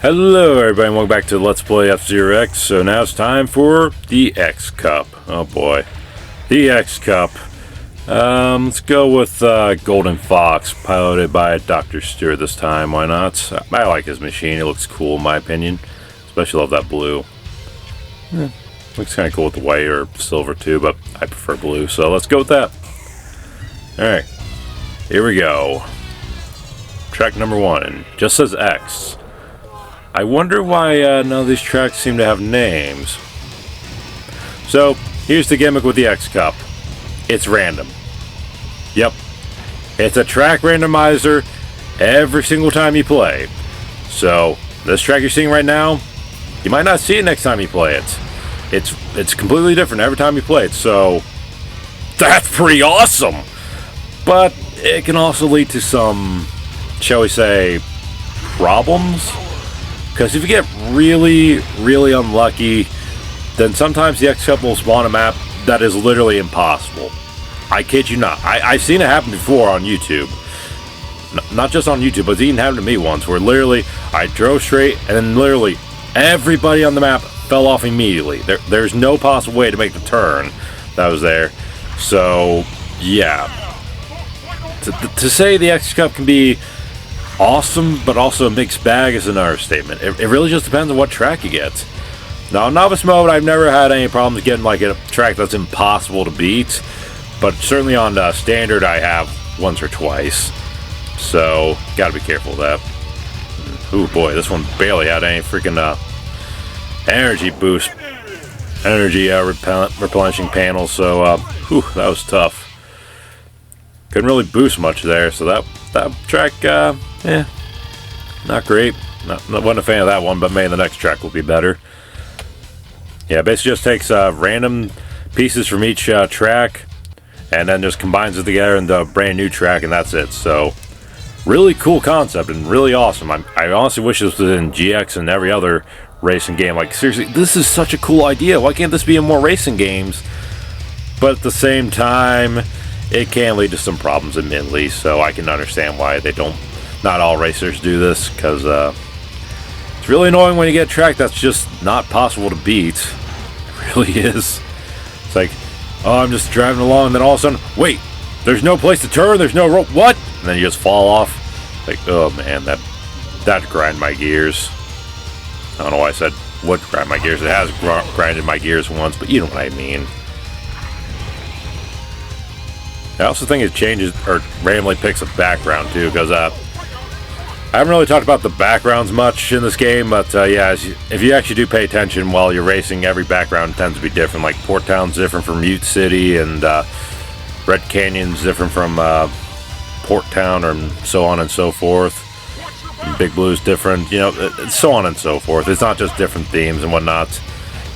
Hello everybody and welcome back to Let's Play F-Zero X. So now it's time for the X Cup. Oh boy. The X Cup. Let's go with Golden Fox, piloted by Dr. Stewart this time. Why not? I like his machine. It looks cool in my opinion. Especially love that blue. Looks kind of cool with the white or silver too, but I prefer blue. So let's go with that. Alright. Here we go. Track number 1. Just says X. I wonder why none of these tracks seem to have names. So, here's the gimmick with the X Cup. It's random. Yep. It's a track randomizer every single time you play. So, this track you're seeing right now, you might not see it next time you play it. It's completely different every time you play it, so that's pretty awesome! But it can also lead to some, shall we say, problems? Because if you get really, really unlucky, then sometimes the X Cup will spawn a map that is literally impossible. I kid you not. I've seen it happen before on YouTube. Not just on YouTube, but it's even happened to me once, where literally I drove straight and then literally everybody on the map fell off immediately. There's no possible way to make the turn that was there. So, yeah. To say the X Cup can be awesome, but also a mixed bag is another statement. It really just depends on what track you get. Now, on Novice Mode, I've never had any problems getting like a track that's impossible to beat, but certainly on Standard, I have once or twice. So, gotta be careful of that. Ooh, boy, this one barely had any freaking energy boost, energy replenishing panels, so, whew, that was tough. Couldn't really boost much there, so that track, not great. Wasn't a fan of that one, but maybe the next track will be better. Yeah, basically just takes random pieces from each track, and then just combines it together into a brand new track, and that's it. So, really cool concept, and really awesome. I honestly wish this was in GX and every other racing game. Like, seriously, this is such a cool idea. Why can't this be in more racing games? But at the same time, it can lead to some problems admittedly, so I can understand why they don't. Not all racers do this, because it's really annoying when you get a track that's just not possible to beat. It really is. It's like, oh, I'm just driving along, and then all of a sudden, wait, there's no place to turn, there's no rope, what? And then you just fall off. Like, oh man, that grind my gears. I don't know why I said would grind my gears. It has grinded my gears once, but you know what I mean. I also think it changes or randomly picks a background too, because I haven't really talked about the backgrounds much in this game, but yeah, if you actually do pay attention while you're racing, every background tends to be different. Like Port Town's different from Mute City, and Red Canyon's different from Port Town, or so on and so forth. And Big Blue's different, you know, so on and so forth. It's not just different themes and whatnot,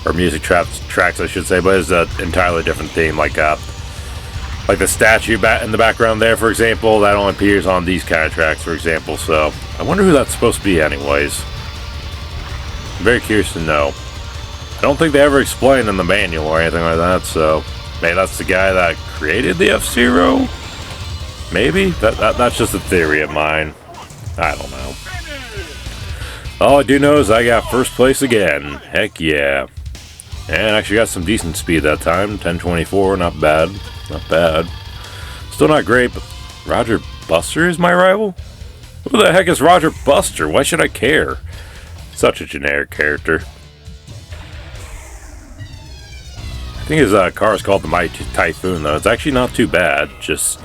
or music tracks I should say, but it's an entirely different theme. Like the statue in the background there, for example, that only appears on these kind of tracks, for example. So, I wonder who that's supposed to be anyways. I'm very curious to know. I don't think they ever explain in the manual or anything like that, so maybe that's the guy that created the F-Zero? Maybe? That's just a theory of mine. I don't know. All I do know is I got first place again. Heck yeah. And actually got some decent speed that time. 1024, not bad. Not bad. Still not great, but Roger Buster is my rival? Who the heck is Roger Buster? Why should I care? Such a generic character. I think his car is called the Mighty Typhoon, though. It's actually not too bad. Just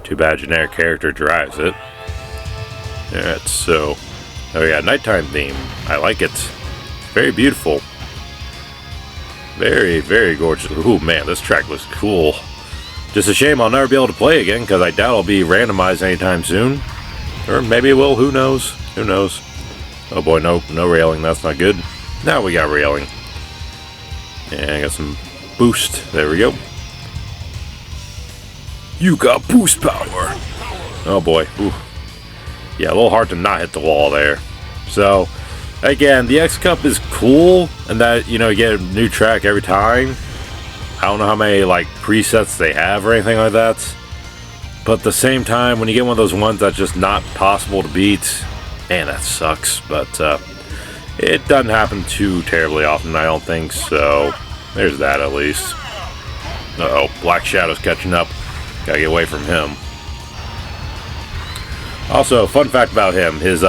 too bad generic character drives it. Yeah, so... Oh yeah, nighttime theme. I like it. Very beautiful. Very, very gorgeous. Ooh, man, this track was cool. Just a shame I'll never be able to play again, because I doubt it'll be randomized anytime soon. Or maybe it will, who knows? Who knows? Oh boy, no railing, that's not good. Now we got railing. And I got some boost. There we go. You got boost power! Oh boy, ooh. Yeah, a little hard to not hit the wall there. So, again, the X Cup is cool, and that, you know, you get a new track every time. I don't know how many, like, presets they have or anything like that. But at the same time, when you get one of those ones that's just not possible to beat, man, that sucks. But It doesn't happen too terribly often, I don't think, so there's that at least. Uh-oh, Black Shadow's catching up. Gotta get away from him. Also, fun fact about him, his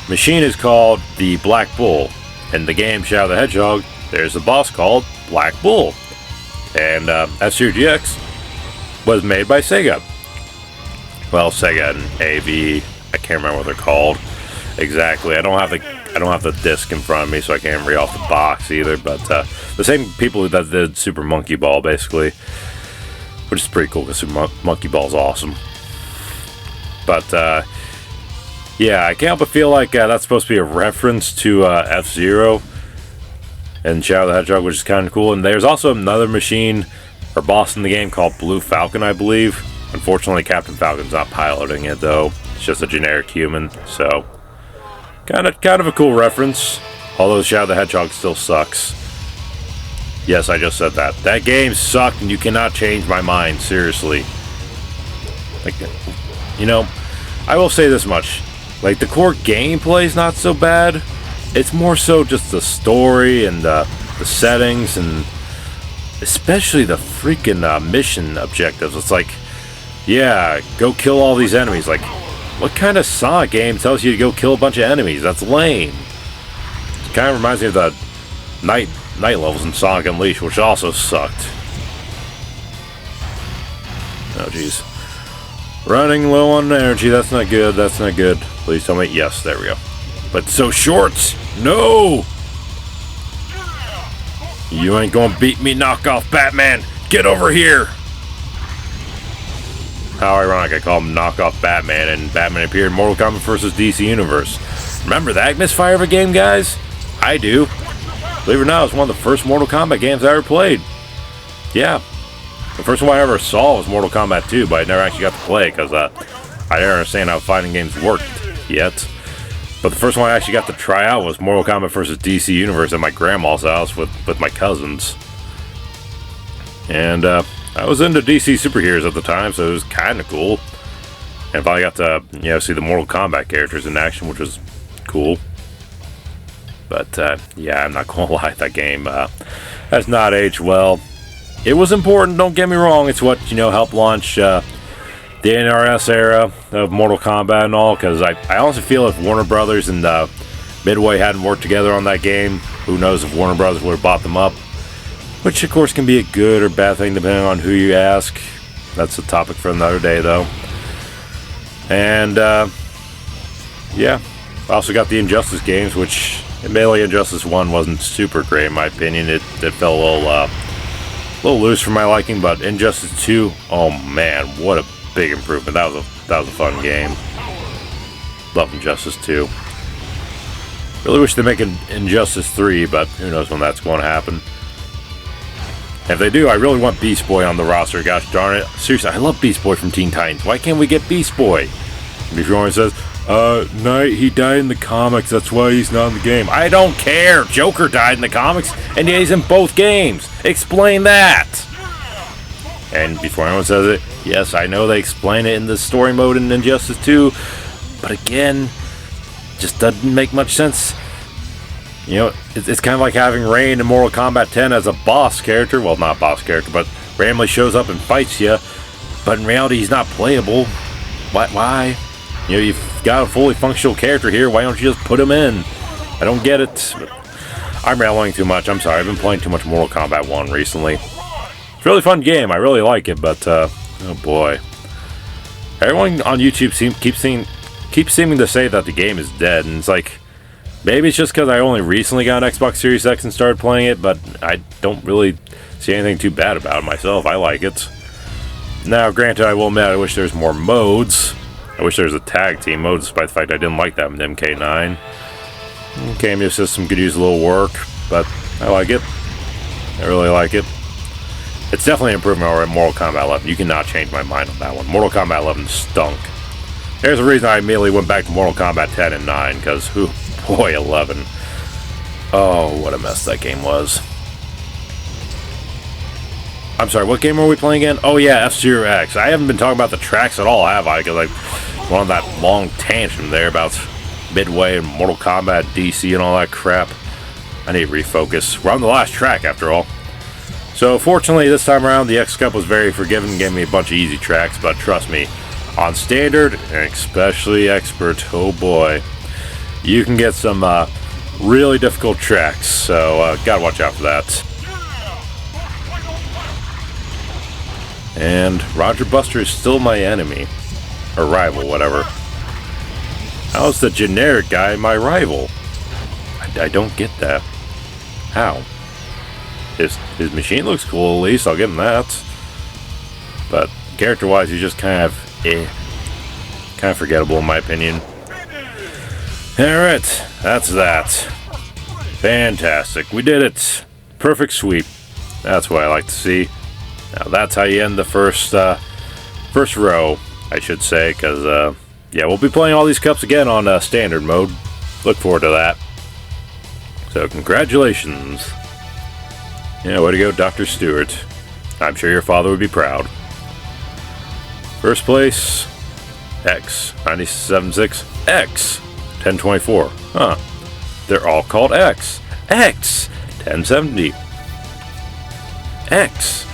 machine is called the Black Bull. In the game Shadow the Hedgehog, there's a boss called Black Bull. And F-Zero GX was made by Sega. Well, Sega and AV, I can't remember what they're called exactly. I don't have the disc in front of me, so I can't read off the box either. But the same people that did Super Monkey Ball, basically, which is pretty cool because Super Monkey Ball is awesome. But yeah, I can't help but feel like that's supposed to be a reference to F-Zero and Shadow the Hedgehog, which is kind of cool. And there's also another machine or boss in the game called Blue Falcon, I believe. Unfortunately, Captain Falcon's not piloting it though. It's just a generic human, so kind of a cool reference. Although Shadow the Hedgehog still sucks. Yes, I just said that. That game sucked, and you cannot change my mind. Seriously. Like, you know, I will say this much. Like, the core gameplay is not so bad. It's more so just the story and the settings, and especially the freaking mission objectives. It's like, yeah, go kill all these enemies. Like, what kind of Sonic game tells you to go kill a bunch of enemies? That's lame. It kind of reminds me of the night levels in Sonic Unleashed, which also sucked. Oh, jeez. Running low on energy. That's not good. That's not good. Please tell me. Yes, there we go. But so short. No! You ain't gonna beat me, knockoff Batman. Get over here. How ironic, I call him knockoff Batman, and Batman appeared in Mortal Kombat vs. DC Universe. Remember that misfire of a game, guys? I do. Believe it or not, it was one of the first Mortal Kombat games I ever played. Yeah. The first one I ever saw was Mortal Kombat 2, but I never actually got to play it because I didn't understand how fighting games worked yet. But the first one I actually got to try out was Mortal Kombat vs. DC Universe at my grandma's house with my cousins. And I was into DC superheroes at the time, so it was kind of cool. And finally got to see the Mortal Kombat characters in action, which was cool. But yeah, I'm not gonna lie, that game has not aged well. It was important, don't get me wrong. It's what helped launch the NRS era of Mortal Kombat and all. Because I honestly feel if Warner Brothers and Midway hadn't worked together on that game, who knows if Warner Brothers would have bought them up. Which, of course, can be a good or bad thing depending on who you ask. That's a topic for another day, though. And, yeah. I also got the Injustice games, which, admittedly, Injustice 1 wasn't super great, in my opinion. It felt a little loose for my liking, but Injustice 2, oh man, what a big improvement. That was a fun game. Love Injustice 2. Really wish they'd make an Injustice 3, but who knows when that's going to happen. If they do, I really want Beast Boy on the roster. Gosh darn it. Seriously, I love Beast Boy from Teen Titans. Why can't we get Beast Boy? And if everyone says, Knight, he died in the comics, that's why he's not in the game. I don't care. Joker died in the comics, and he's in both games. Explain that. And before anyone says it, yes, I know they explain it in the story mode in Injustice 2, but again, just doesn't make much sense. It's kind of like having Rain in Mortal Kombat 10 as a boss character. Well, not boss character, but randomly shows up and fights you. But in reality, he's not playable. Why? You've got a fully functional character here. Why don't you just put him in? I don't get it. But I'm rambling too much. I'm sorry. I've been playing too much Mortal Kombat 1 recently. It's a really fun game. I really like it, but, oh boy. Everyone on YouTube keeps seeming to say that the game is dead, and it's like, maybe it's just because I only recently got an Xbox Series X and started playing it, but I don't really see anything too bad about it myself. I like it. Now, granted, I will admit I wish there's more modes. I wish there was a tag team mode, despite the fact I didn't like that in MK9. Cameo system could use a little work, but I like it. I really like it. It's definitely an improvement over Mortal Kombat 11. You cannot change my mind on that one. Mortal Kombat 11 stunk. There's a reason I immediately went back to Mortal Kombat 10 and 9, because, boy, 11. Oh, what a mess that game was. I'm sorry, what game are we playing again? Oh yeah, F-Zero X. I haven't been talking about the tracks at all, have I? Because I went on that long tangent there about Midway and Mortal Kombat, DC, and all that crap. I need to refocus. We're on the last track, after all. So, fortunately, this time around, the X Cup was very forgiving, gave me a bunch of easy tracks, but trust me, on Standard, and especially Expert, oh boy, you can get some really difficult tracks, so gotta watch out for that. And Roger Buster is still my enemy. Or rival, whatever. How's the generic guy my rival? I don't get that. How? His machine looks cool, at least, I'll give him that. But character-wise, he's just kind of forgettable in my opinion. Alright, that's that. Fantastic, we did it. Perfect sweep. That's what I like to see. Now that's how you end the first row, I should say, because, yeah, we'll be playing all these cups again on standard mode. Look forward to that. So, congratulations. Yeah, way to go, Dr. Stewart. I'm sure your father would be proud. First place, X, 97.6, X, 1024. Huh. They're all called X. X, 1070. X,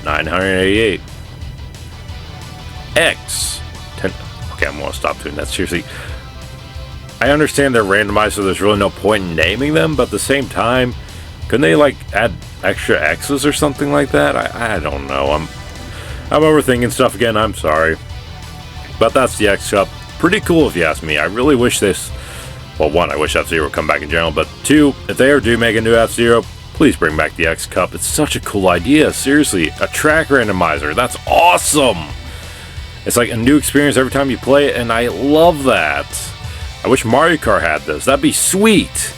988. X, 10... Okay, I'm going to stop doing that, seriously. I understand they're randomized, so there's really no point in naming them, but at the same time, couldn't they, like, add extra X's or something like that? I don't know. I'm overthinking stuff again, I'm sorry. But that's the X Cup. Pretty cool if you ask me. I really wish this... Well, one, I wish F-Zero would come back in general, but two, if they ever do make a new F-Zero, please bring back the X Cup. It's such a cool idea, seriously. A track randomizer, that's awesome! It's like a new experience every time you play it, and I love that. I wish Mario Kart had this, that'd be sweet!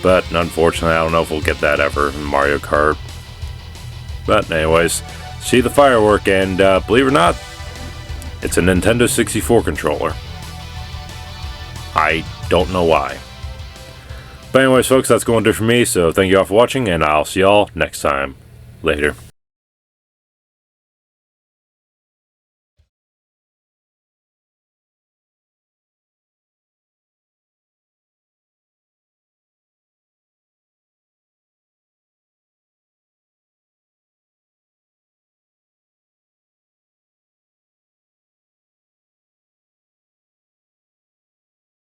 But unfortunately, I don't know if we'll get that ever in Mario Kart. But anyways, see the firework, and believe it or not, it's a Nintendo 64 controller. I don't know why. But anyways, folks, that's going to do it for me, so thank you all for watching, and I'll see y'all next time. Later.